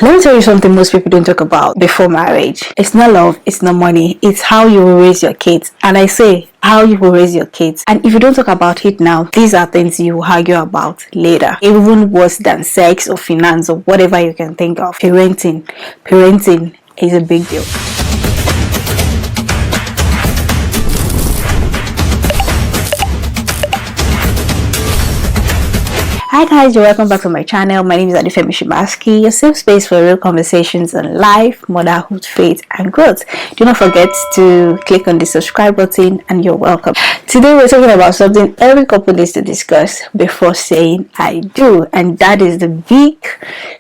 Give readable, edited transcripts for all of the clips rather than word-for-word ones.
Let me tell you something most people don't talk about before marriage. It's not love, it's not money, it's how you will raise your kids. And I say how you will raise your kids. And if you don't talk about it now, these are things you will argue about later. Even worse than sex or finance or whatever you can think of. Parenting is a big deal. Hi guys, you're welcome back to my channel. My name is Adifemi, your safe space for real conversations on life, motherhood, faith, and growth. Do not forget to click on the subscribe button and you're welcome. Today we're talking about something every couple needs to discuss before saying I do, and that is the big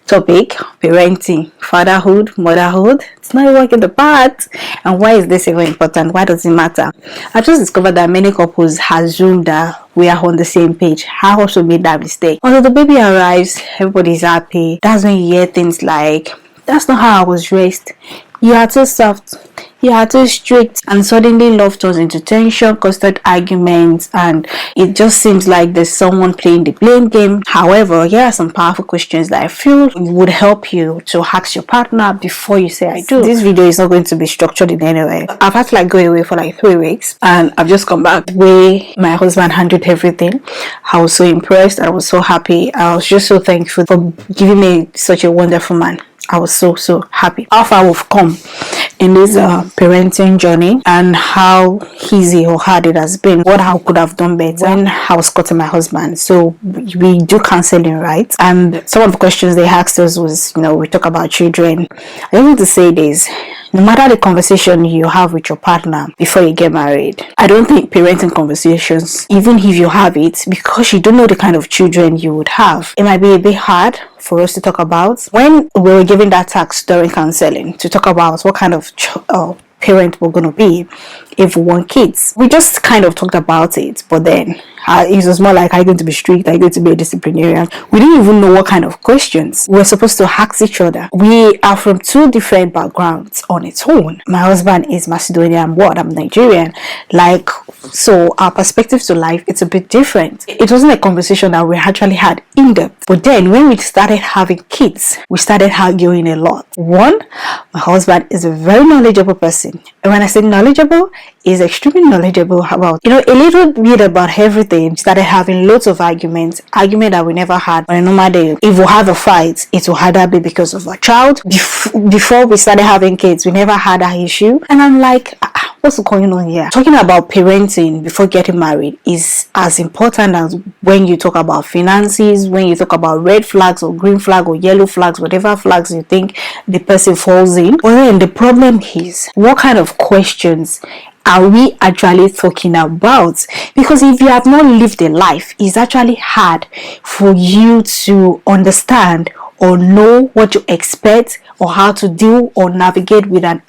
topic: parenting, fatherhood, motherhood. It's not a work in the part. And why is this even important? Why does it matter? I just discovered that many couples assume that we are on the same page. I also made that mistake. Until the baby arrives, everybody's happy. That's when you hear things like, "That's not how I was raised. You are too soft. You are too strict." And suddenly love turns into tension, constant arguments, and it just seems like there's someone playing the blame game. However, here are some powerful questions that I feel would help you to ask your partner before you say I do. This video is not going to be structured in any way. I've had to go away for 3 weeks, and I've just come back. The way my husband handled everything, I was so impressed. I was so happy. I was just so thankful for giving me such a wonderful man. I was so happy. How far we've come in this parenting journey, and how easy or hard it has been. What I could have done better when I was cutting my husband. So we do counseling, right? And some of the questions they asked us was, we talk about children. I want to say this: no matter the conversation you have with your partner before you get married, I don't think parenting conversations, even if you have it, because you don't know the kind of children you would have, it might be a bit hard for us to talk about. When we were given that task during counseling to talk about what kind of parent we're going to be if we want kids, we just kind of talked about it, but then it was more like, are you going to be strict? Are you going to be a disciplinarian? We didn't even know what kind of questions we're supposed to ask each other. We are from two different backgrounds on its own. My husband is Macedonian, I'm Nigerian. So our perspective to life, it's a bit different. It wasn't a conversation that we actually had in depth. But then when we started having kids, we started arguing a lot. One, my husband is a very knowledgeable person. And when I say knowledgeable, he's extremely knowledgeable about, a little bit about everything. Started having lots of argument that we never had on a normal day. If we have a fight, it will either be because of a child. Before we started having kids, we never had that issue. And I'm like, what's going on here? Talking about parenting before getting married is as important as when you talk about finances, when you talk about red flags or green flag or yellow flags, whatever flags you think the person falls in. But then the problem is, what kind of questions are we actually talking about? Because if you have not lived a life, it's actually hard for you to understand or know what to expect or how to deal or navigate with an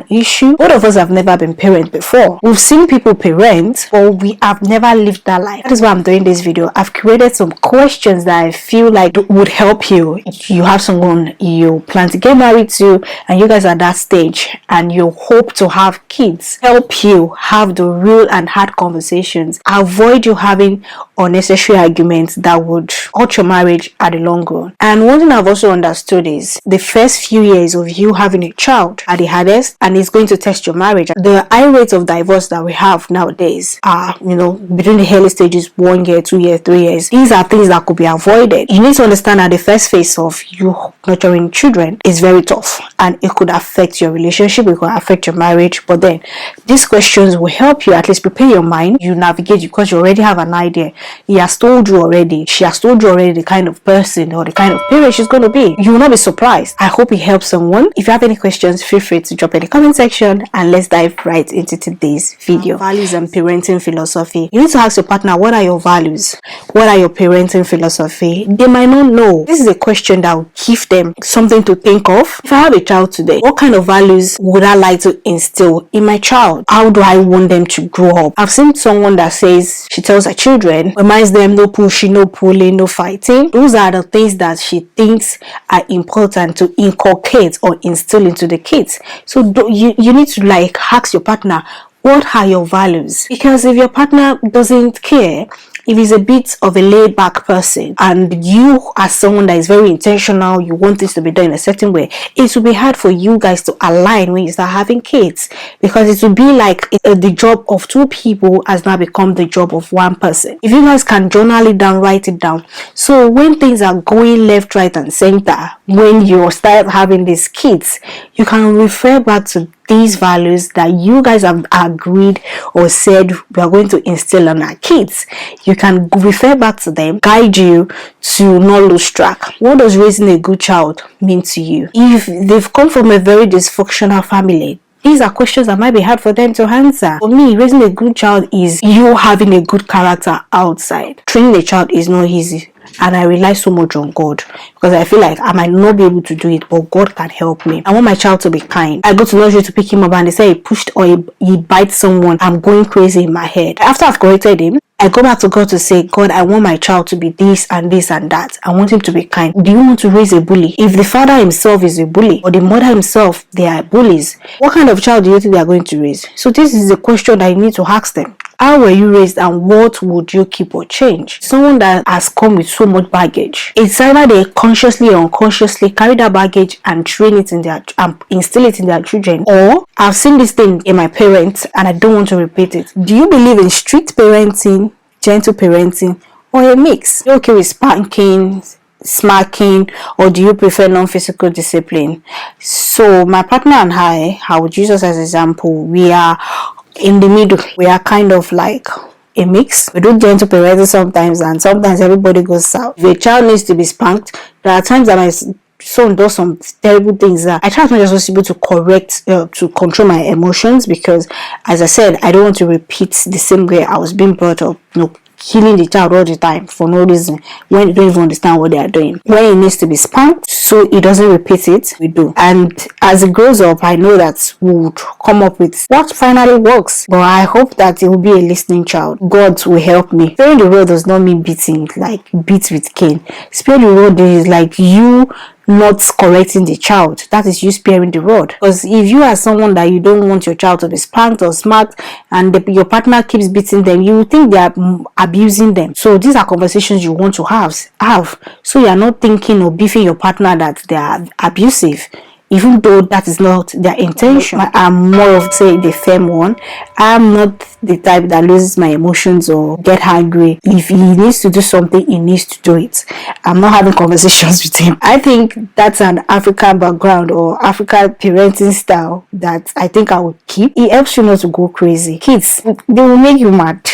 issue. Both of us have never been parents before. We've seen people parent, but we have never lived that life. That is why I'm doing this video. I've created some questions that I feel like would help you. You have someone you plan to get married to, and you guys are at that stage, and you hope to have kids. Help you have the real and hard conversations. Avoid you having unnecessary arguments that would hurt your marriage at the long run. And one thing I've also understood is the first few years of you having a child are the hardest, and it's going to test your marriage. The high rates of divorce that we have nowadays are, between the early stages, 1 year, 2 years, 3 years. These are things that could be avoided. You need to understand that the first phase of you nurturing children is very tough, and it could affect your relationship, it could affect your marriage. But then these questions will help you at least prepare your mind. You navigate because you already have an idea. She has told you already the kind of person or the kind of parent she's going to be. You will not be surprised. I hope it helps someone. If you have any questions, feel free to drop in the comment section, and let's dive right into today's video. Values and parenting philosophy. You need to ask your partner, what are your values? What are your parenting philosophy? They might not know. This is a question that will give them something to think of. If I have a child today, what kind of values would I like to instill in my child? How do I want them to grow up? I've seen someone that says she tells her children, reminds them, no pushing, no pulling, no fighting. Those are the things that she thinks are important to inculcate or instill into the kids. So you need to ask your partner, What are your values? Because if your partner doesn't care, if he's a bit of a laid back person and you as someone that is very intentional, you want things to be done in a certain way, it will be hard for you guys to align when you start having kids, because it will be like the job of two people has now become the job of one person. If you guys can journal it down, write it down, so when things are going left, right and center, when you start having these kids, you can refer back to these values that you guys have agreed or said we are going to instill on our kids. You can refer back to them, guide you to not lose track. What does raising a good child mean to you? If they've come from a very dysfunctional family, these are questions that might be hard for them to answer. For me, raising a good child is you having a good character outside. Training a child is not easy, and I rely so much on God, because I feel like I might not be able to do it, but God can help me. I want my child to be kind. I go to nursery to pick him up and they say he pushed or he bites someone. I'm going crazy in my head. After I've corrected him, I go back to God to say, God, I want my child to be this and this and that. I want him to be kind. Do you want to raise a bully? If the father himself is a bully or the mother himself, they are bullies, what kind of child do you think they are going to raise? So this is the question that you need to ask them. How were you raised and what would you keep or change? Someone that has come with so much baggage, it's either they consciously or unconsciously carry that baggage and train it in their instill it in their children, or I've seen this thing in my parents and I don't want to repeat it. Do you believe in strict parenting, gentle parenting, or a mix? Are you okay with spanking, smacking, or do you prefer non-physical discipline? So my partner and I would use us as an example. We are in the middle. We are kind of like a mix. We do gentle parenting sometimes, and sometimes everybody goes south. If a child needs to be spanked, there are times that my son does some terrible things that I try as much as possible to correct, to control my emotions, because as I said, I don't want to repeat the same way I was being brought up. Killing the child all the time for no reason when they don't even understand what they are doing. When it needs to be spanked so it doesn't repeat it, we do. And as it grows up, I know that we would come up with what finally works. But I hope that it will be a listening child. God will help me. Sparing the rod does not mean beating, like beat with cane. Sparing the rod is like you not correcting the child. That is you sparing the rod. Because if you are someone that you don't want your child to be spanked or smacked, and your partner keeps beating them, you think they are abusing them. So these are conversations you want to have. So you are not thinking or beefing your partner that they are abusive, even though that is not their intention. I'm more of, say, the firm one. I'm not the type that loses my emotions or get angry. If he needs to do something, he needs to do it. I'm not having conversations with him. I think that's an African background or African parenting style that I think I would keep. It helps you not to go crazy. Kids, they will make you mad.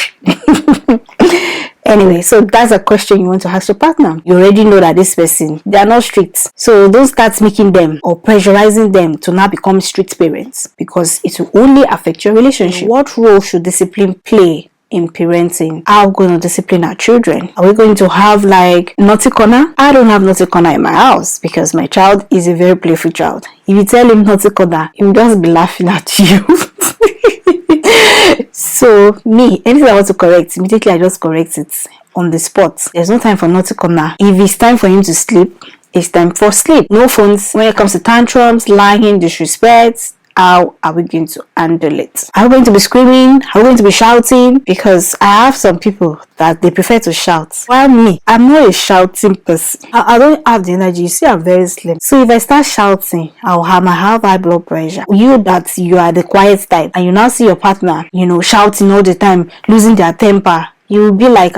Anyway, so that's a question you want to ask your partner. You already know that this person, they are not strict. So don't start making them or pressurizing them to now become strict parents, because it will only affect your relationship. What role should discipline play in parenting? How are we going to discipline our children? Are we going to have like naughty corner? I don't have naughty corner in my house because my child is a very playful child. If you tell him naughty corner, he'll just be laughing at you. So me, anything I want to correct, immediately I just correct it on the spot. There's no time for naughty corner. If it's time for him to sleep, it's time for sleep. No phones when it comes to tantrums, lying, disrespect. How are we going to handle it? Are we going to be screaming? Are we going to be shouting? Because I have some people that they prefer to shout. While me, I'm not a shouting person. I don't have the energy. You see, I'm very slim. So if I start shouting, I'll have high blood pressure. You that you are the quiet type and you now see your partner, shouting all the time, losing their temper, you will be like,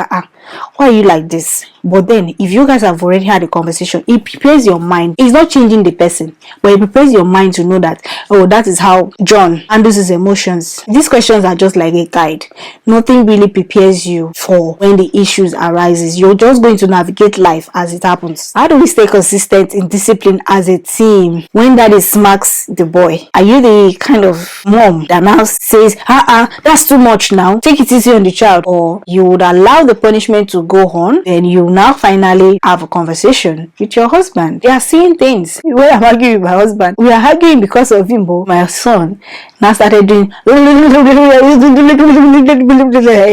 why are you like this? But then if you guys have already had a conversation, it prepares your mind. It's not changing the person, but it prepares your mind to know that, oh, that is how John handles his emotions. These questions are just like a guide. Nothing really prepares you for when the issues arises. You're just going to navigate life as it happens. How do we stay consistent in discipline as a team when daddy smacks the boy? Are you the kind of mom that now says, that's too much now, take it easy on the child? Or you would allow the punishment to go on, then you now finally have a conversation with your husband. They are seeing things. When I'm arguing with my husband, we are arguing because of him, but my son now started doing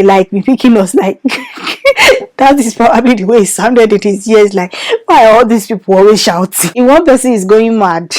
like picking us like that is probably the way it sounded in his ears, like, why are all these people always shouting? If one person is going mad,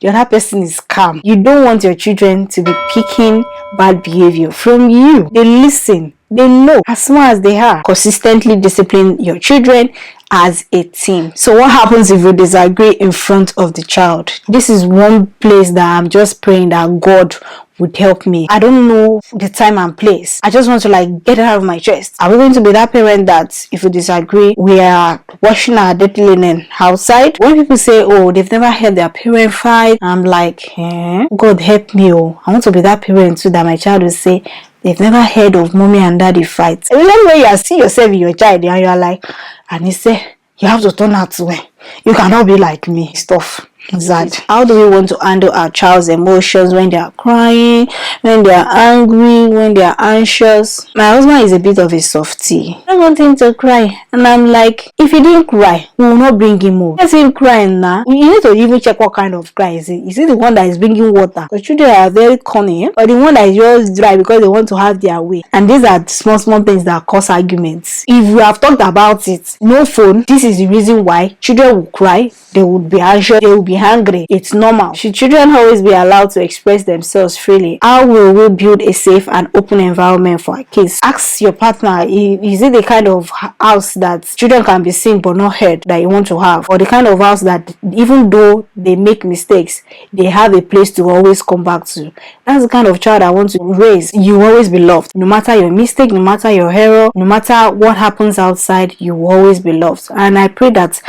the other person is calm. You don't want your children to be picking bad behavior from you. They listen. They know as small as they are. Consistently discipline your children as a team. So what happens if you disagree in front of the child? This is one place that I'm just praying that God would help me. I don't know the time and place. I just want to get it out of my chest. Are we going to be that parent that if we disagree, we are washing our dirty linen outside? When people say, oh, they've never heard their parent fight, I'm like, God help me. Oh, I want to be that parent too, that my child will say, they've never heard of mommy and daddy fight. And then when you see yourself in your child and you're like, and he say, you have to turn out to way. You cannot be like me. Stuff. That. How do we want to handle our child's emotions when they are crying, when they are angry, when they are anxious? My husband is a bit of a softie. I don't want him to cry. And I'm like, if he didn't cry, we will not bring him home. Let him crying now. You need to even check what kind of cry is it. Is it the one that is bringing water? The children are very cunning, or the one that is just dry because they want to have their way. And these are small things that cause arguments. If we have talked about it, no phone, this is the reason why children will cry, they would be anxious, they will be hungry. It's normal. Should children always be allowed to express themselves freely? How will we build a safe and open environment for our kids? Ask your partner, is it the kind of house that children can be seen but not heard that you want to have? Or the kind of house that even though they make mistakes, they have a place to always come back to? That's the kind of child I want to raise. You will always be loved. No matter your mistake, no matter your error, no matter what happens outside, you will always be loved. And I pray that,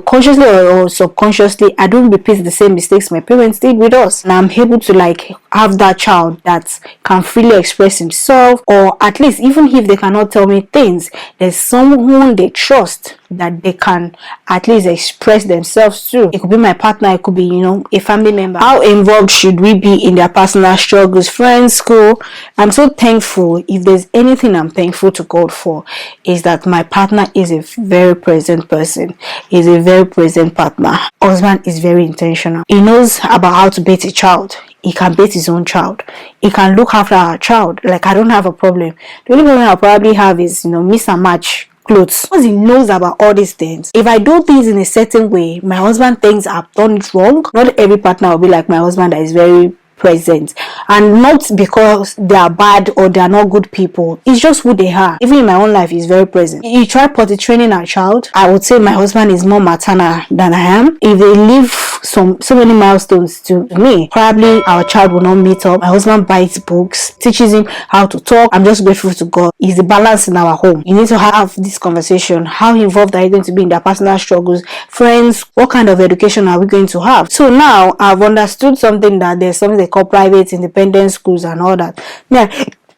consciously or subconsciously, I don't repeat the same mistakes my parents did with us, and I'm able to have that child that can freely express himself, or at least even if they cannot tell me things, there's someone they trust that they can at least express themselves to. It could be my partner, it could be a family member. How involved should we be in their personal struggles? Friends, school. I'm so thankful. If there's anything I'm thankful to God for, is that my partner is a very present person, is a very present partner. Husband is very intentional. He knows about how to bait a child. He can bait his own child. He can look after our child. I don't have a problem. The only problem I probably have is miss and match clothes, because he knows about all these things. If I do things in a certain way, my husband thinks I've done it wrong. Not every partner will be like my husband that is very present, and not because they are bad or they are not good people. It's just who they are. Even in my own life, he's very present. You try potty training our child, I would say my husband is more maternal than I am. If they leave so many milestones to me, probably our child will not meet up. My husband buys books, teaches him how to talk. I'm just grateful to God. It's the balance in our home. You need to have this conversation. How involved are you going to be in their personal struggles? Friends, what kind of education are we going to have? So now I've understood something, that there's something they call private independent schools and all that. Yeah,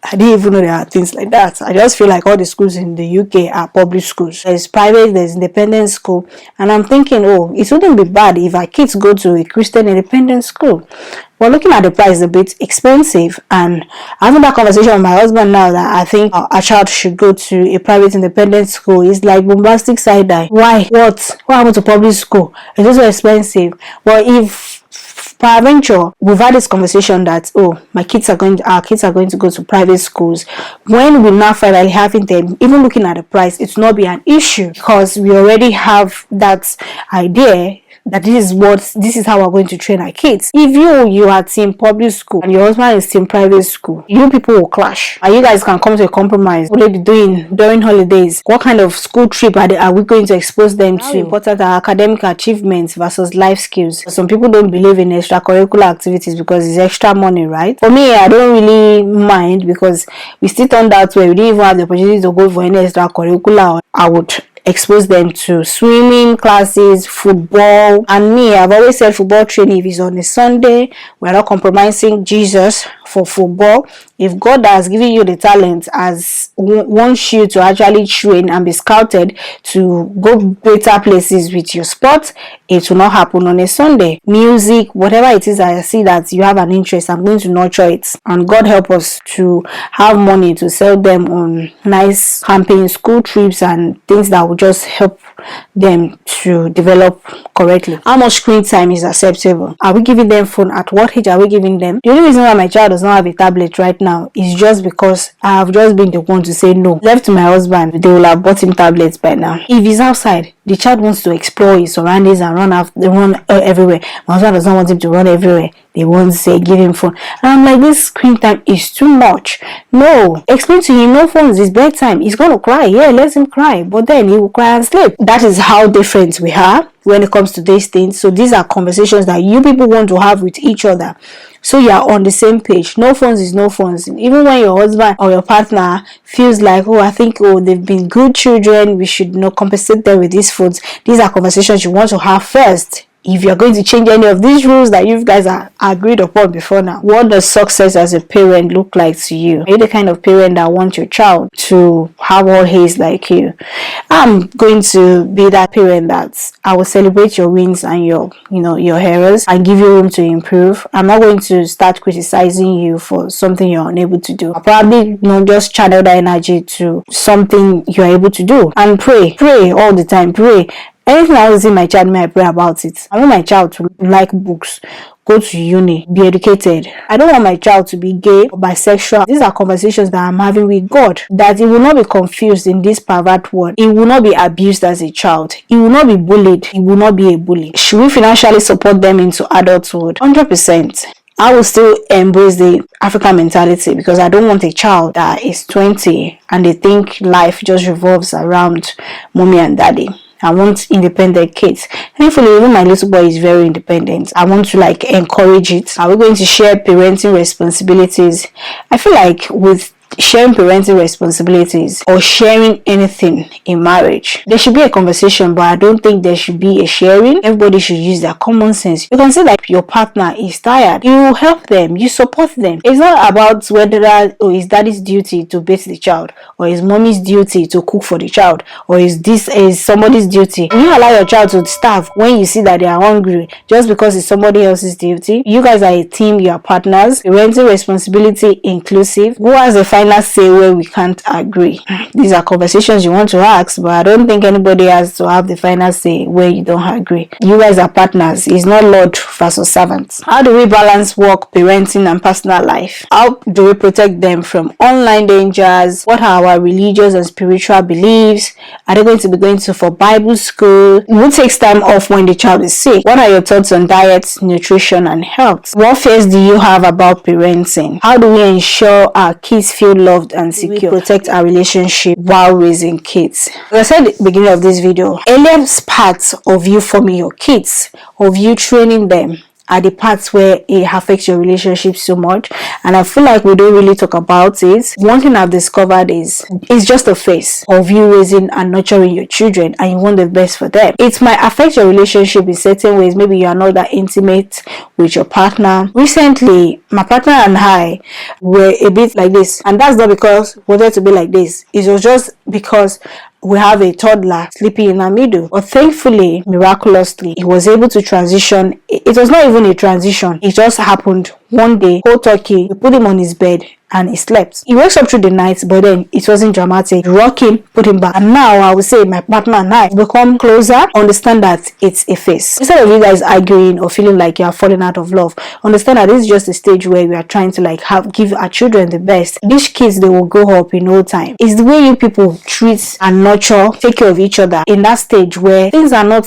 I didn't even know there are things like that. I just feel like all the schools in the UK are public schools. There's private, there's independent school. And I'm thinking, it wouldn't be bad if our kids go to a Christian independent school. But looking at the price, a bit expensive. And having that conversation with my husband now, that I think our child should go to a private independent school, is like bombastic side eye. Why? What happened to public school? It's also expensive. Well, if peradventure we've had this conversation that our kids are going to go to private schools, when we now finally having them, even looking at the price, it's not be an issue, because we already have that idea that this is how we're going to train our kids. If you are team public school and your husband is team private school, you people will clash, and you guys can come to a compromise. What are they doing during holidays? What kind of school trip are we going to expose them to? How important are academic achievements versus life skills? Some people don't believe in extracurricular activities because it's extra money, right? For me, I don't really mind, because we still turned out where we didn't even have the opportunity to go for any extracurricular. I would expose them to swimming classes, football. And me, I've always said football training, if it's on a Sunday, we're not compromising Jesus for football. If God has given you the talent, as wants you to actually train and be scouted to go better places with your sport, it will not happen on a Sunday. Music, whatever it is, I see that you have an interest, I'm going to nurture it. And God help us to have money to sell them on nice camping, school trips, and things that will just help them to develop correctly. How much screen time is acceptable? Are we giving them phone? At what age are we giving them? The only reason why my child does not have a tablet right now is just because I have just been the one to say no. Left to my husband, they will have bought him tablets by now. If he's outside, The child wants to explore his surroundings and run everywhere. My husband does not want him to run everywhere. They won't say give him phone. And I'm like, this screen time is too much. No, explain to him, no phones, it's bedtime. He's gonna cry. Yeah, let him cry, but then he will cry and sleep. That is how different we are when it comes to these things. So these are conversations that you people want to have with each other, so you are on the same page. No phones is no phones. Even when your husband or your partner feels like, oh, I think, oh, they've been good children, we should not compensate them with these phones. These are conversations you want to have first. If you're going to change any of these rules that you guys are agreed upon before now, what does success as a parent look like to you? Are you the kind of parent that wants your child to have all haze like you? I'm going to be that parent that I will celebrate your wins and your errors and give you room to improve. I'm not going to start criticizing you for something you're unable to do. I'll probably just channel that energy to something you're able to do, and pray all the time. Pray. Anything I was in my child, may I pray about it. I want my child to like books, go to uni, be educated. I don't want my child to be gay or bisexual. These are conversations that I'm having with God, that he will not be confused in this pervert world. He will not be abused as a child. He will not be bullied. He will not be a bully. Should we financially support them into adulthood? 100%. I will still embrace the African mentality, because I don't want a child that is 20 and they think life just revolves around mommy and daddy. I want independent kids. Thankfully, even my little boy is very independent. I want to encourage it. Are we going to share parenting responsibilities? I feel like with sharing parenting responsibilities or sharing anything in marriage, there should be a conversation, but I don't think there should be a sharing. Everybody should use their common sense. You can say that your partner is tired, you help them, you support them. It's not about whether it's daddy's duty to bathe the child, or it's mommy's duty to cook for the child, or is somebody's duty. You allow your child to starve when you see that they are hungry just because it's somebody else's duty. You guys are a team, you are partners. Parenting responsibility inclusive. Who has a final say where we can't agree? These are conversations you want to ask, but I don't think anybody has to have the final say where you don't agree. You guys are partners. It's not Lord versus servants. How do we balance work, parenting, and personal life? How do we protect them from online dangers? What are our religious and spiritual beliefs? Are they going to be going for Bible school? Who takes time off when the child is sick? What are your thoughts on diet, nutrition, and health? What fears do you have about parenting? How do we ensure our kids feel loved and secure? We protect our relationship while raising kids. As I said at the beginning of this video, earlier parts of you forming your kids, of you training them, are the parts where it affects your relationship so much, and I feel like we don't really talk about it. One thing I've discovered is it's just a phase of you raising and nurturing your children, and you want the best for them. It might affect your relationship in certain ways. Maybe you are not that intimate with your partner. Recently, my partner and I were a bit like this, and that's not because we wanted to be like this. It was just because we have a toddler sleeping in our middle. But thankfully, miraculously, he was able to transition. It was not even a transition. It just happened one day. Cold turkey, we put him on his bed and he slept. He wakes up through the night, but then it wasn't dramatic. Rock him, put him back. And now I would say my partner and I become closer, understand that it's a phase. Instead of you guys arguing or feeling like you are falling out of love, understand that this is just a stage where we are trying to give our children the best. These kids, they will grow up in no time. It's the way you people treat and nurture, take care of each other in that stage where things are not,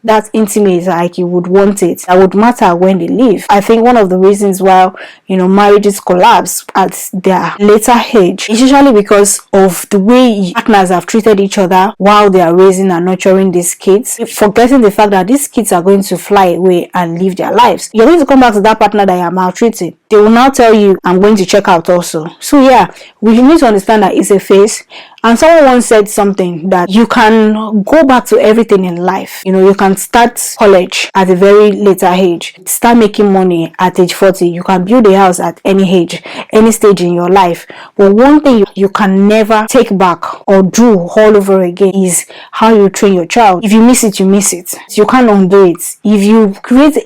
that intimate like you would want it. That would matter when they leave. I think one of the reasons why marriages collapse at their later age is usually because of the way partners have treated each other while they are raising and nurturing these kids, forgetting the fact that these kids are going to fly away and live their lives. You're going to come back to that partner that you are maltreating. They will now tell you, I'm going to check out also. So yeah, we need to understand that it's a phase. And someone once said something that you can go back to everything in life. You can start college at a very later age, start making money at age 40. You can build a house at any age, any stage in your life. But one thing you can never take back or do all over again is how you train your child. If you miss it, you miss it. You can't undo it. If you create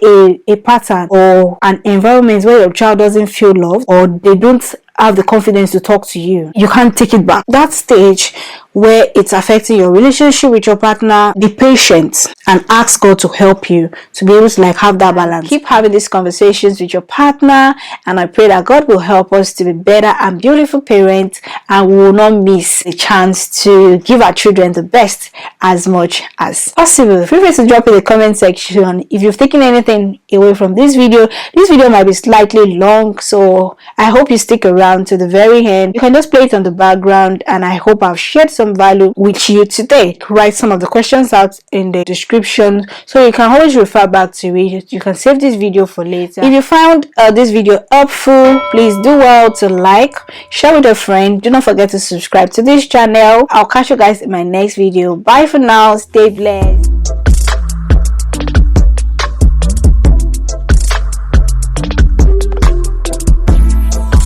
a pattern or an environment where your child doesn't feel loved, or they don't have the confidence to talk to you, you can't take it back. That stage where it's affecting your relationship with your partner, be patient and ask God to help you to be able to have that balance. Keep having these conversations with your partner, and I pray that God will help us to be better and beautiful parents, and we will not miss the chance to give our children the best as much as possible. Feel free to drop in the comment section if you've taken anything away from this video. This video might be slightly long, so I hope you stick around to the very end. You can just play it on the background, and I hope I've shared some value with you today. Write some of the questions out in the description so you can always refer back to it. You can save this video for later. If you found this video helpful, please do well to like, share with a friend. Do not forget to subscribe to this channel. I'll catch you guys in my next video. Bye for now. Stay blessed.